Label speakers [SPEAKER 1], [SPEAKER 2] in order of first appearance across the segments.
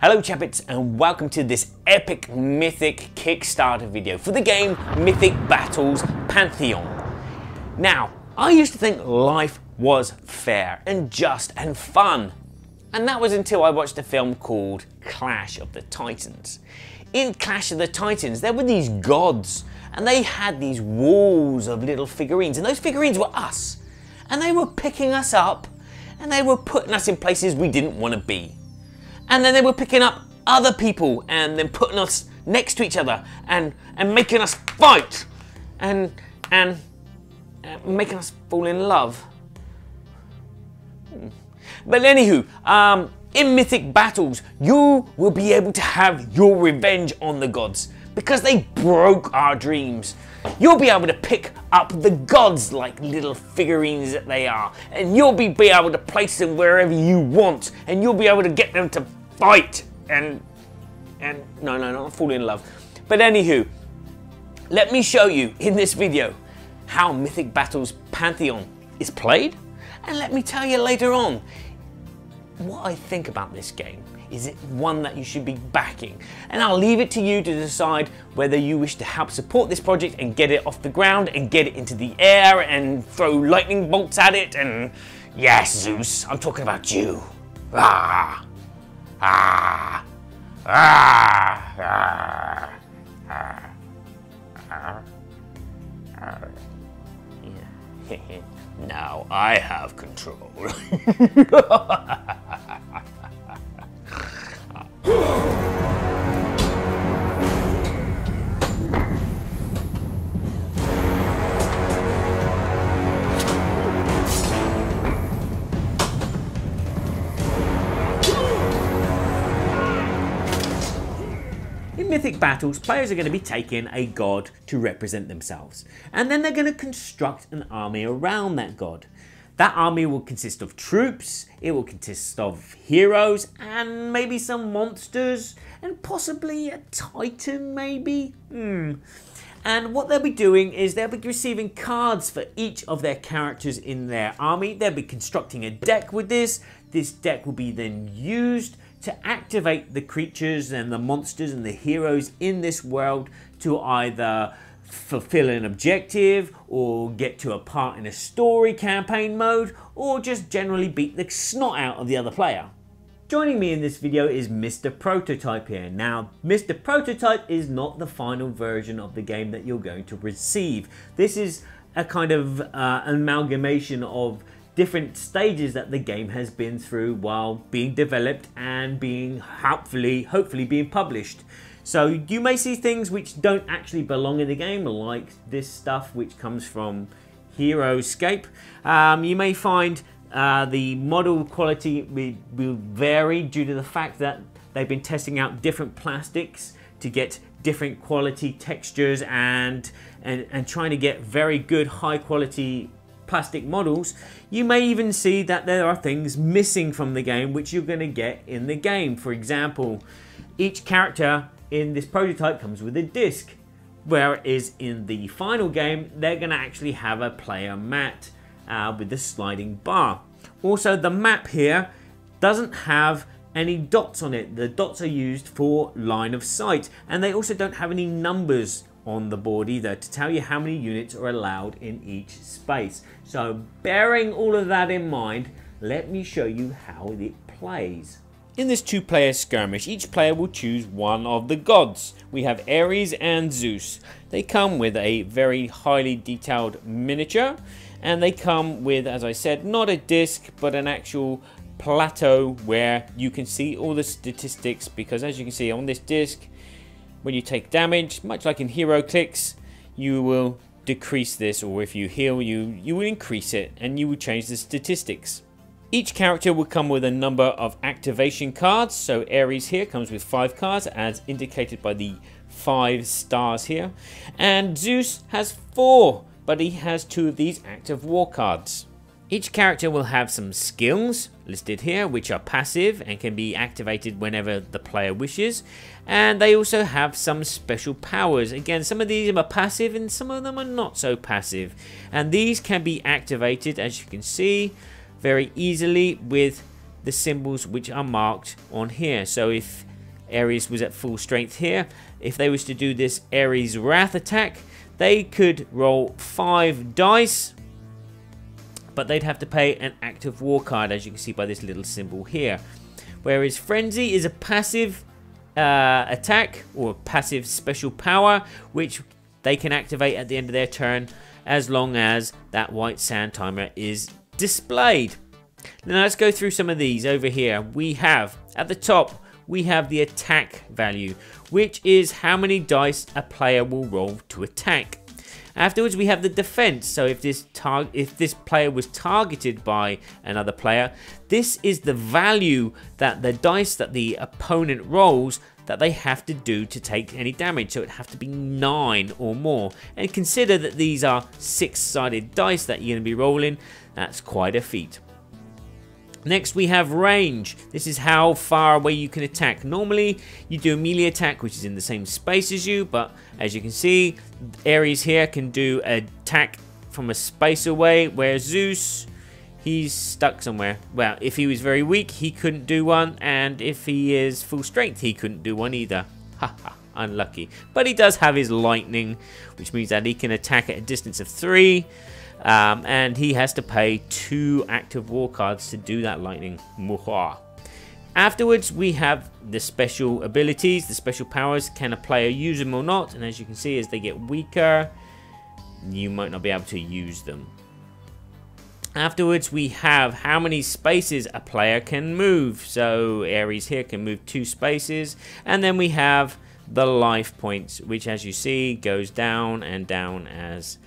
[SPEAKER 1] Hello Chappets and welcome to this epic Mythic Kickstarter video for the game Mythic Battles Pantheon. Now, I used to think life was fair and just and fun. And that was until I watched a film called Clash of the Titans. In Clash of the Titans, there were these gods and they had these walls of little figurines, and those figurines were us. And they were picking us up and they were putting us in places we didn't want to be. And then they were picking up other people and then putting us next to each other and making us fight and making us fall in love. But anywho, in Mythic Battles, you will be able to have your revenge on the gods because they broke our dreams. You'll be able to pick up the gods like little figurines that they are, and you'll be able to place them wherever you want, and you'll be able to get them to fight and no, not fall in love. But anywho, let me show you in this video how Mythic Battles Pantheon is played, and let me tell you later on what I think about this game. Is it one that you should be backing? And I'll leave it to you to decide whether you wish to help support this project and get it off the ground and get it into the air and throw lightning bolts at it. And yes, Zeus, I'm talking about you. Ah. Ah. Ah. Ah. Ah. Ah. Yeah. Now I have control. In Mythic Battles, players are going to be taking a god to represent themselves, and then they're going to construct an army around that god. That army will consist of troops, it will consist of heroes, and maybe some monsters, and possibly a titan maybe? And what they'll be doing is they'll be receiving cards for each of their characters in their army. They'll be constructing a deck with this. This deck will be then used to activate the creatures and the monsters and the heroes in this world to either fulfill an objective or get to a part in a story campaign mode or just generally beat the snot out of the other player. Joining me in this video is Mr. Prototype here. Now, Mr. Prototype is not the final version of the game that you're going to receive. This is a kind of amalgamation of different stages that the game has been through while being developed and being hopefully being published. So you may see things which don't actually belong in the game, like this stuff which comes from Syrinscape. You may find the model quality will vary due to the fact that they've been testing out different plastics to get different quality textures and trying to get very good high quality plastic models. You may even see that there are things missing from the game which you're going to get in the game. For example, each character in this prototype comes with a disc, whereas in the final game they're going to actually have a player mat with the sliding bar. Also, the map here doesn't have any dots on it. The dots are used for line of sight, and they also don't have any numbers on the board either to tell you how many units are allowed in each space. So bearing all of that in mind, let me show you how it plays. In this two-player skirmish, each player will choose one of the gods. We have Ares and Zeus. They come with a very highly detailed miniature, and they come with, as I said, not a disc but an actual plateau where you can see all the statistics, because as you can see on this disc, when you take damage, much like in HeroClix, you will decrease this, or if you heal, you will increase it, and you will change the statistics. Each character will come with a number of activation cards. So Ares here comes with 5 cards as indicated by the 5 stars here. And Zeus has 4, but he has 2 of these active war cards. Each character will have some skills listed here, which are passive and can be activated whenever the player wishes. And they also have some special powers. Again, some of these are passive and some of them are not so passive. And these can be activated, as you can see, very easily with the symbols which are marked on here. So if Ares was at full strength here. If they was to do this Ares Wrath attack, they could roll 5 dice, but they'd have to pay an active war card, as you can see by this little symbol here. Whereas Frenzy is a passive attack, or passive special power, which they can activate at the end of their turn as long as that white sand timer is displayed. Now let's go through some of these. Over here we have, at the top, we have the attack value, which is how many dice a player will roll to attack. Afterwards we have the defense. So if this player was targeted by another player, this is the value that the dice that the opponent rolls that they have to do to take any damage. So it have to be 9 or more. And consider that these are 6-sided dice that you're going to be rolling. That's quite a feat. Next we have range. This is how far away you can attack. Normally you do a melee attack, which is in the same space as you, but as you can see, Ares here can do an attack from a space away, whereas Zeus, he's stuck somewhere. Well, if he was very weak, he couldn't do one, and if he is full strength, he couldn't do one either. Haha, unlucky. But he does have his lightning, which means that he can attack at a distance of 3. And he has to pay 2 active war cards to do that lightning. Afterwards we have the special abilities, the special powers. Can a player use them or not? And as you can see, as they get weaker, you might not be able to use them. Afterwards we have how many spaces a player can move. So Ares here can move 2 spaces. And then we have the life points, which as you see goes down and down as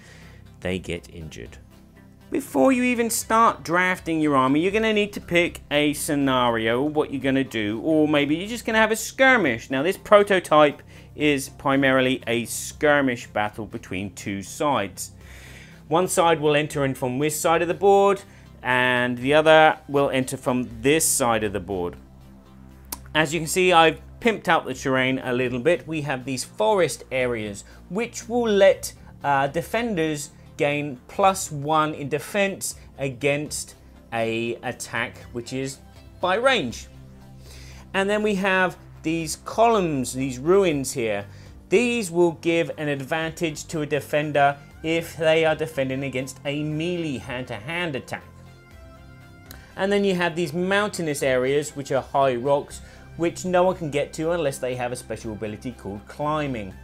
[SPEAKER 1] they get injured. Before you even start drafting your army, you're going to need to pick a scenario, what you're going to do, or maybe you're just going to have a skirmish. Now this prototype is primarily a skirmish battle between 2 sides. One side will enter in from this side of the board, and the other will enter from this side of the board. As you can see, I've pimped out the terrain a little bit. We have these forest areas, which will let defenders gain +1 in defense against a attack which is by range. And then we have these columns, these ruins here. These will give an advantage to a defender if they are defending against a melee hand-to-hand attack. And then you have these mountainous areas, which are high rocks, which no one can get to unless they have a special ability called climbing.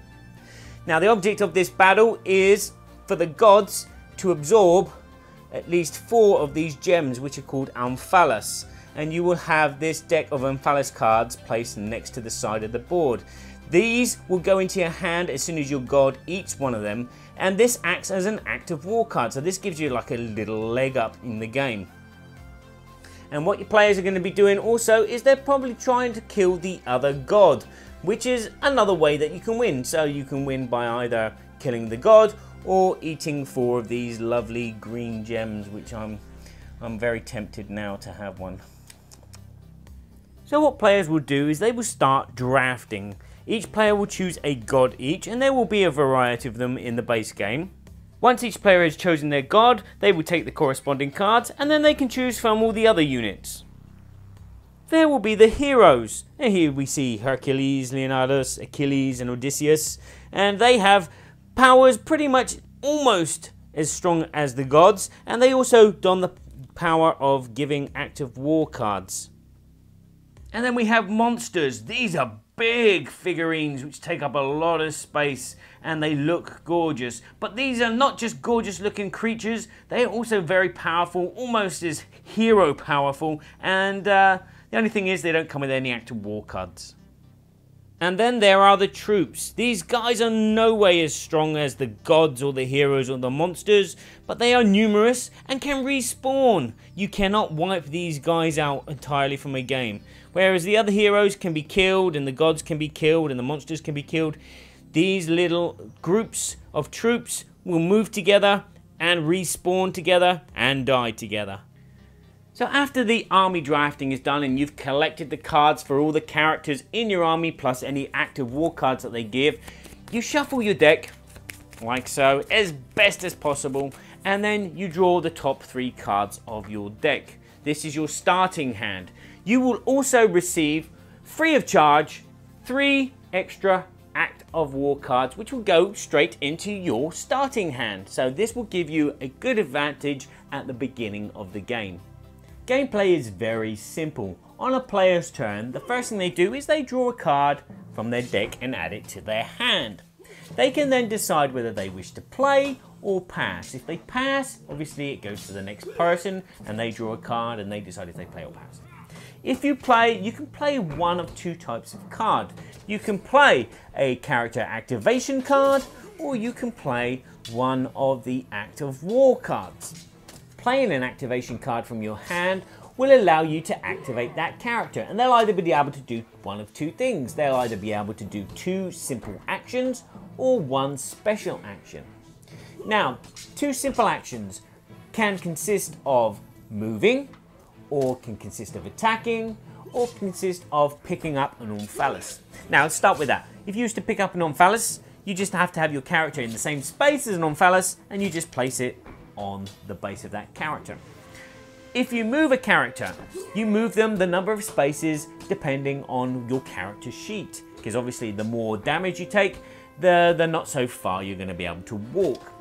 [SPEAKER 1] Now the object of this battle is for the gods to absorb at least 4 of these gems, which are called Amphalos, and you will have this deck of Amphalos cards placed next to the side of the board. These will go into your hand as soon as your god eats one of them, and this acts as an active war card, so this gives you like a little leg up in the game. And what your players are going to be doing also is they're probably trying to kill the other god, which is another way that you can win. So you can win by either killing the god or eating 4 of these lovely green gems, which I'm very tempted now to have one. So what players will do is they will start drafting. Each player will choose a god each, and there will be a variety of them in the base game. Once each player has chosen their god, they will take the corresponding cards, and then they can choose from all the other units. There will be the heroes, and here we see Hercules, Leonidas, Achilles and Odysseus, and they have powers pretty much almost as strong as the gods, and they also don the power of giving active war cards. And then we have monsters. These are big figurines which take up a lot of space and they look gorgeous. But these are not just gorgeous looking creatures, they are also very powerful, almost as hero powerful, and the only thing is they don't come with any active war cards. And then there are the troops. These guys are no way as strong as the gods or the heroes or the monsters, but they are numerous and can respawn. You cannot wipe these guys out entirely from a game. Whereas the other heroes can be killed and the gods can be killed and the monsters can be killed, these little groups of troops will move together and respawn together and die together. So after the army drafting is done and you've collected the cards for all the characters in your army plus any active war cards that they give, you shuffle your deck like so as best as possible, and then you draw the top 3 cards of your deck. This is your starting hand. You will also receive free of charge 3 extra Act of War cards, which will go straight into your starting hand. So this will give you a good advantage at the beginning of the game. Gameplay is very simple. On a player's turn, the first thing they do is they draw a card from their deck and add it to their hand. They can then decide whether they wish to play or pass. If they pass, obviously it goes to the next person and they draw a card and they decide if they play or pass. If you play, you can play one of 2 types of card. You can play a character activation card, or you can play one of the Act of War cards. Playing an activation card from your hand will allow you to activate that character, and they'll either be able to do one of 2 things. They'll either be able to do 2 simple actions or 1 special action. Now, 2 simple actions can consist of moving, or can consist of attacking, or consist of picking up an Omphalos. Now let's start with that. If you used to pick up an Omphalos, you just have to have your character in the same space as an Omphalos, and you just place it on the base of that character. If you move a character, you move them the number of spaces depending on your character sheet, because obviously the more damage you take, the not so far you're going to be able to walk.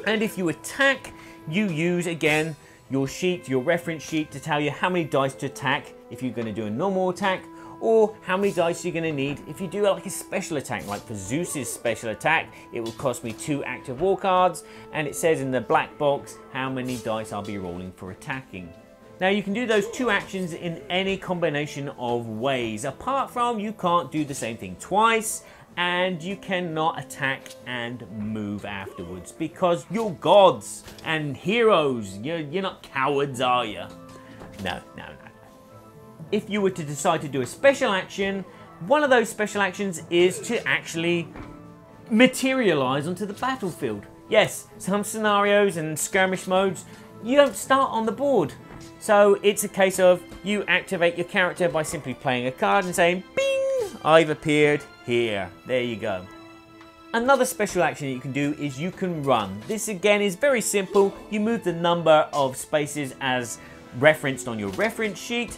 [SPEAKER 1] And if you attack, you use again your sheet, your reference sheet, to tell you how many dice to attack if you're going to do a normal attack, or how many dice you're going to need if you do like a special attack. Like for Zeus's special attack, it will cost me 2 active war cards, and it says in the black box how many dice I'll be rolling for attacking. Now you can do those 2 actions in any combination of ways, apart from you can't do the same thing twice, and you cannot attack and move afterwards, because you're gods and heroes. You're not cowards, are you? No. If you were to decide to do a special action, one of those special actions is to actually materialize onto the battlefield. Yes, some scenarios and skirmish modes, you don't start on the board. So it's a case of you activate your character by simply playing a card and saying, bing, I've appeared here. There you go. Another special action that you can do is you can run. This again is very simple. You move the number of spaces as referenced on your reference sheet,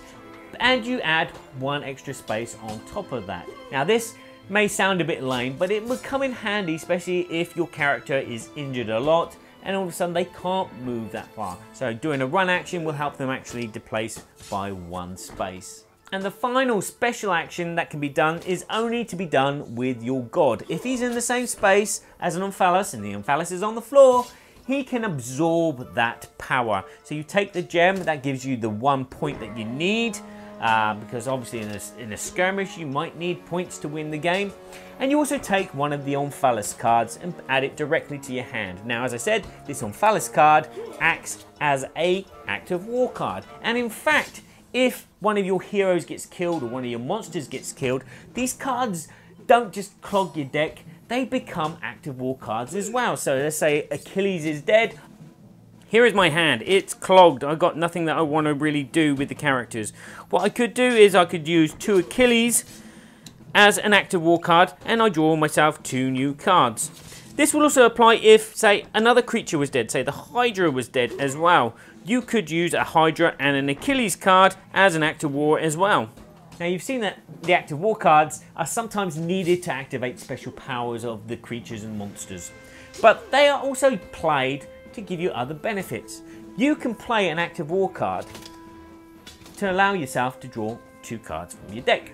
[SPEAKER 1] and you add 1 extra space on top of that. Now this may sound a bit lame, but it would come in handy, especially if your character is injured a lot and all of a sudden they can't move that far. So doing a run action will help them actually displace by 1 space. And the final special action that can be done is only to be done with your god. If he's in the same space as an Omphalos and the Omphalos is on the floor, he can absorb that power. So you take the gem, that gives you the 1 point that you need, because obviously in a skirmish you might need points to win the game. And you also take one of the Omphalos cards and add it directly to your hand. Now as I said, this Omphalos card acts as an active war card, and in fact, if one of your heroes gets killed or one of your monsters gets killed, these cards don't just clog your deck, they become active war cards as well. So let's say Achilles is dead. Here is my hand, it's clogged. I've got nothing that I want to really do with the characters. What I could do is I could use 2 Achilles as an active war card, and I draw myself 2 new cards. This will also apply if, say, another creature was dead, say the Hydra was dead as well. You could use a Hydra and an Achilles card as an active war as well. Now you've seen that the active war cards are sometimes needed to activate special powers of the creatures and monsters, but they are also played to give you other benefits. You can play an active war card to allow yourself to draw 2 cards from your deck.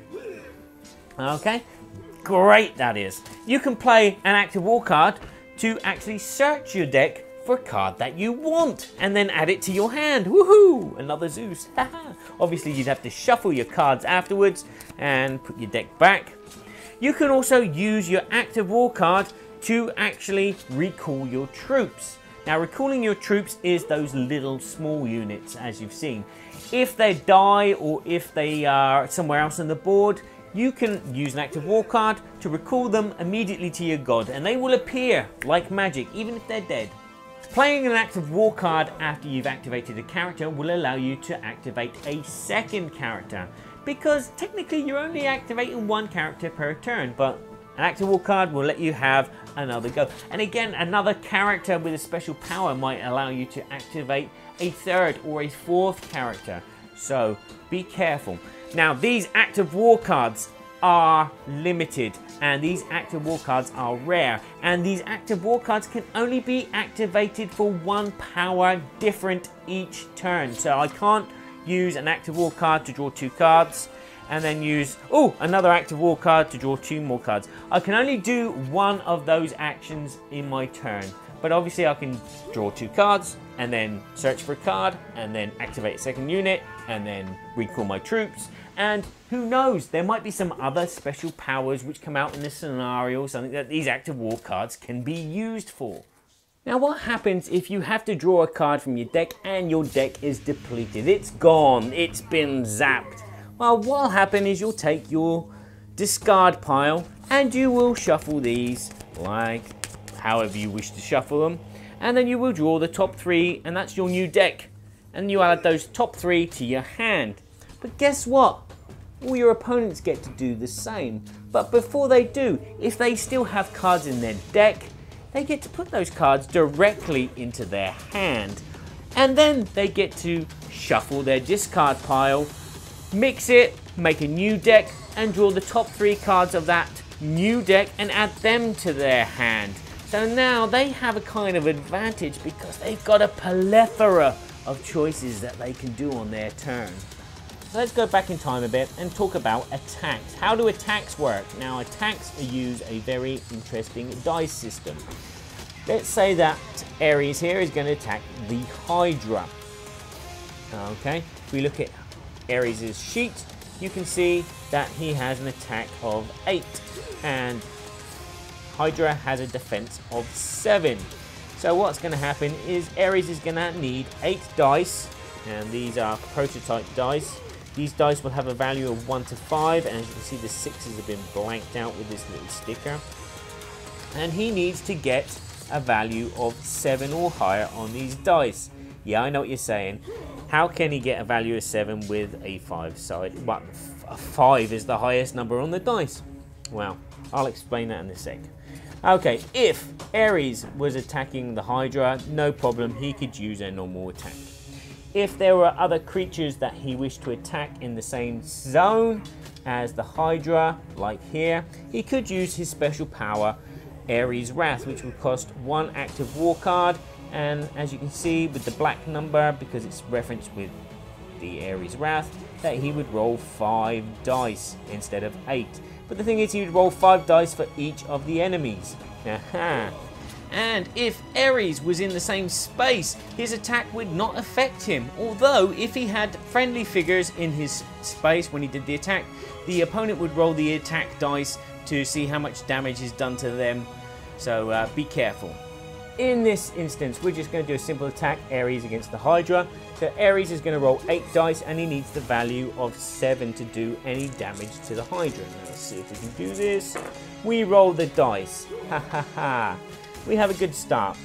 [SPEAKER 1] Okay, great that is. You can play an active war card to actually search your deck for a card that you want and then add it to your hand. Woohoo! Another Zeus. Obviously you'd have to shuffle your cards afterwards and put your deck back. You can also use your active war card to actually recall your troops. Now recalling your troops is those little small units, as you've seen. If they die or if they are somewhere else on the board, you can use an active war card to recall them immediately to your god, and they will appear like magic even if they're dead. Playing an active war card after you've activated a character will allow you to activate a second character, because technically you're only activating 1 character per turn, but an active war card will let you have another go. And again, another character with a special power might allow you to activate a 3rd or a 4th character. So be careful. Now these active war cards are limited, and these active war cards are rare, and these active war cards can only be activated for 1 power different each turn. So I can't use an active war card to draw 2 cards and then use another active war card to draw 2 more cards. I can only do 1 of those actions in my turn, but obviously I can draw 2 cards and then search for a card and then activate a second unit and then recall my troops. And who knows, there might be some other special powers which come out in this scenario, something that these active war cards can be used for. Now what happens if you have to draw a card from your deck and your deck is depleted? It's gone, it's been zapped. Well, what'll happen is you'll take your discard pile and you will shuffle these like however you wish to shuffle them. And then you will draw the top 3, and that's your new deck. And you add those top 3 to your hand. But guess what? All your opponents get to do the same. But before they do, if they still have cards in their deck, they get to put those cards directly into their hand. And then they get to shuffle their discard pile, mix it, make a new deck, and draw the top 3 cards of that new deck and add them to their hand. So now they have a kind of advantage because they've got a plethora of choices that they can do on their turn. So let's go back in time a bit and talk about attacks. How do attacks work? Now attacks use a very interesting dice system. Let's say that Ares here is going to attack the Hydra. Okay, if we look at Ares' sheet, you can see that he has an attack of 8 and Hydra has a defense of 7. So what's going to happen is Ares is going to need 8 dice, and these are prototype dice. These dice will have a value of 1 to 5, and as you can see the 6s have been blanked out with this little sticker. And he needs to get a value of 7 or higher on these dice. Yeah, I know what you're saying. How can he get a value of 7 with a 5 side? But a 5 is the highest number on the dice. Well, I'll explain that in a sec. Okay, if Ares was attacking the Hydra, no problem, he could use a normal attack. If there were other creatures that he wished to attack in the same zone as the Hydra, like here, he could use his special power, Ares Wrath, which would cost 1 active war card, and as you can see with the black number, because it's referenced with the Ares Wrath, that he would roll 5 dice instead of 8. But the thing is, he would roll 5 dice for each of the enemies. Aha! And if Ares was in the same space, his attack would not affect him. Although, if he had friendly figures in his space when he did the attack, the opponent would roll the attack dice to see how much damage is done to them. So be careful. In this instance, we're just going to do a simple attack, Ares against the Hydra. So Ares is going to roll 8 dice and he needs the value of 7 to do any damage to the Hydra. Now, let's see if we can do this. We roll the dice. Ha ha ha. We have a good start.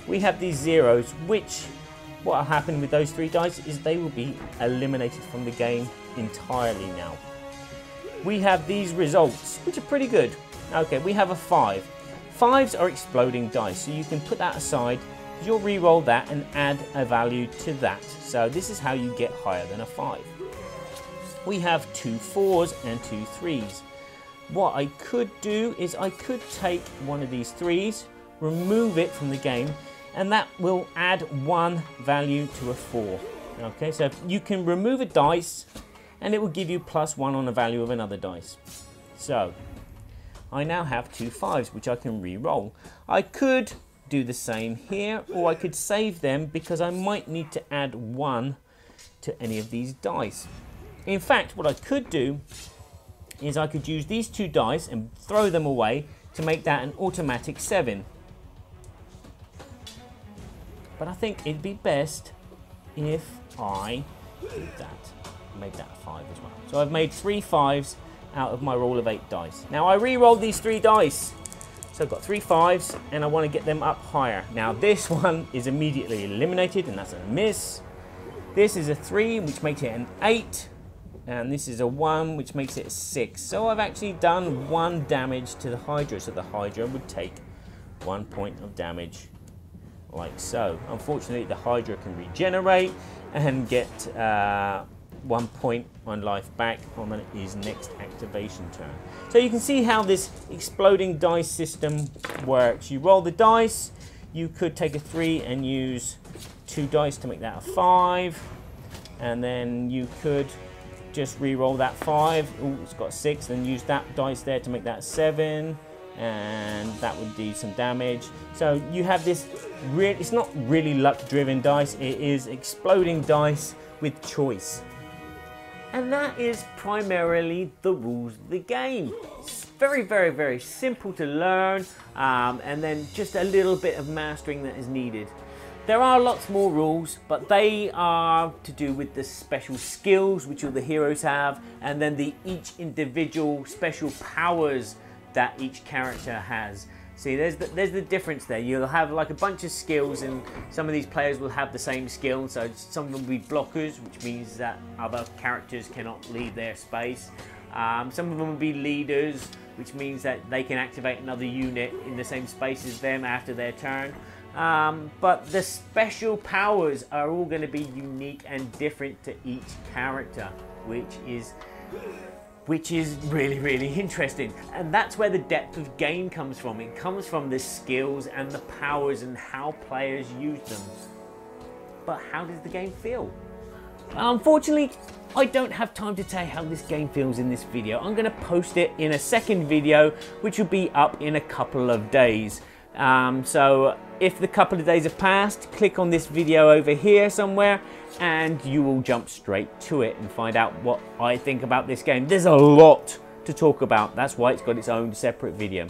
[SPEAKER 1] We have these zeros, which, what will happen with those 3 dice is they will be eliminated from the game entirely now. We have these results, which are pretty good. Okay, we have a 5. 5s are exploding dice, so you can put that aside. You'll re-roll that and add a value to that. So this is how you get higher than a 5. We have 2 4s and 2 3s. What I could do is I could take one of these 3s, remove it from the game, and that will add 1 value to a 4. Okay, so you can remove a dice and it will give you +1 on the value of another dice. So I now have 2 5s which I can re-roll. I could do the same here, or I could save them because I might need to add 1 to any of these dice. In fact, what I could do is I could use these 2 dice and throw them away to make that an automatic 7. But I think it'd be best if I did that. Made that a 5 as well. So I've made 3 5s out of my roll of 8 dice. Now I re-rolled these 3 dice. So I've got 3 5s and I want to get them up higher. Now this one is immediately eliminated and that's a miss. This is a 3 which makes it an 8. And this is a 1 which makes it a 6. So I've actually done 1 damage to the Hydra. So the Hydra would take 1 point of damage like so. Unfortunately the Hydra can regenerate and get 1 point on life back on his next activation turn. So you can see how this exploding dice system works. You roll the dice, you could take a 3 and use 2 dice to make that a 5, and then you could just re-roll that 5. Oh, it's got 6, then use that dice there to make that 7, and that would do some damage. So you have this, it's not really luck-driven dice, it is exploding dice with choice. And that is primarily the rules of the game. It's very, very, very simple to learn, and then just a little bit of mastering that is needed. There are lots more rules, but they are to do with the special skills which all the heroes have, and then each individual special powers that each character has. See, there's the difference there. You'll have like a bunch of skills, and some of these players will have the same skill. So some of them will be blockers, which means that other characters cannot leave their space. Some of them will be leaders, which means that they can activate another unit in the same space as them after their turn. But the special powers are all going to be unique and different to each character, which is really, really interesting. And that's where the depth of game comes from. It comes from the skills and the powers and how players use them. But how does the game feel? Unfortunately, I don't have time to tell you how this game feels in this video. I'm going to post it in a second video, which will be up in a couple of days. So if the couple of days have passed, click on this video over here somewhere, and you will jump straight to it and find out what I think about this game. There's a lot to talk about. That's why it's got its own separate video.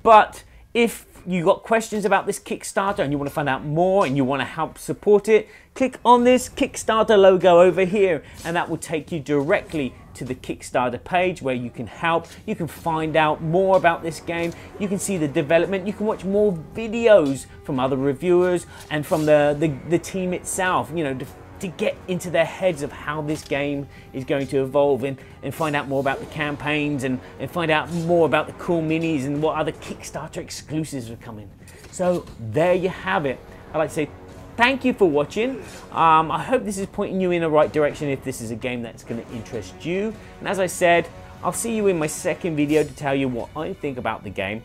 [SPEAKER 1] But if you got questions about this Kickstarter and you want to find out more and you want to help support it, click on this Kickstarter logo over here, and that will take you directly to the Kickstarter page where you can help. You can find out more about this game. You can see the development. You can watch more videos from other reviewers and from the team itself, you know, to get into their heads of how this game is going to evolve, and find out more about the campaigns, and find out more about the cool minis and what other Kickstarter exclusives are coming. So there you have it. I'd like to say thank you for watching. I hope this is pointing you in the right direction if this is a game that's going to interest you. And as I said, I'll see you in my second video to tell you what I think about the game.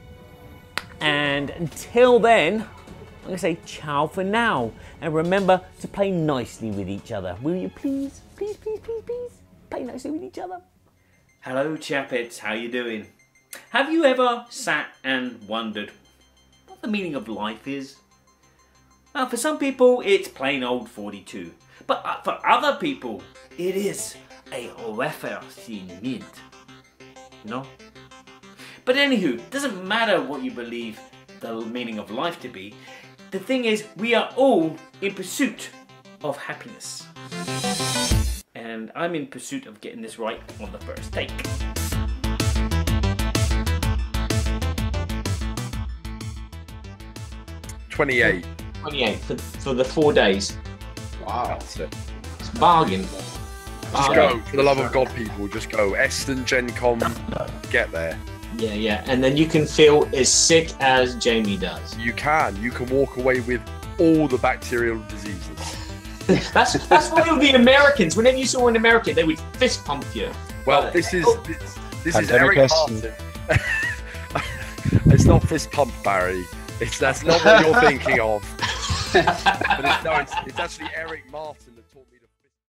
[SPEAKER 1] And until then, I'm going to say ciao for now, and remember to play nicely with each other. Will you please, please, please, please, please play nicely with each other? Hello Chapheads, how you doing? Have you ever sat and wondered what the meaning of life is? Well, for some people it's plain old 42, but for other people it is a referendum, you know? But anywho, it doesn't matter what you believe the meaning of life to be. The thing is, we are all in pursuit of happiness. And I'm in pursuit of getting this right on the first take.
[SPEAKER 2] 28.
[SPEAKER 1] 28 for the 4 days.
[SPEAKER 2] Wow. That's it.
[SPEAKER 1] It's a bargain.
[SPEAKER 2] Just go, for the love of God, people, just go. Eston, Gen Con, get there.
[SPEAKER 1] Yeah, and then you can feel as sick as Jamie does.
[SPEAKER 2] You can walk away with all the bacterial diseases.
[SPEAKER 1] that's why all the Americans, whenever you saw an American, they would fist pump you.
[SPEAKER 2] Well, this is Eric Martin. It's not fist pump, Barry. That's not what you're thinking of. But it's actually Eric Martin.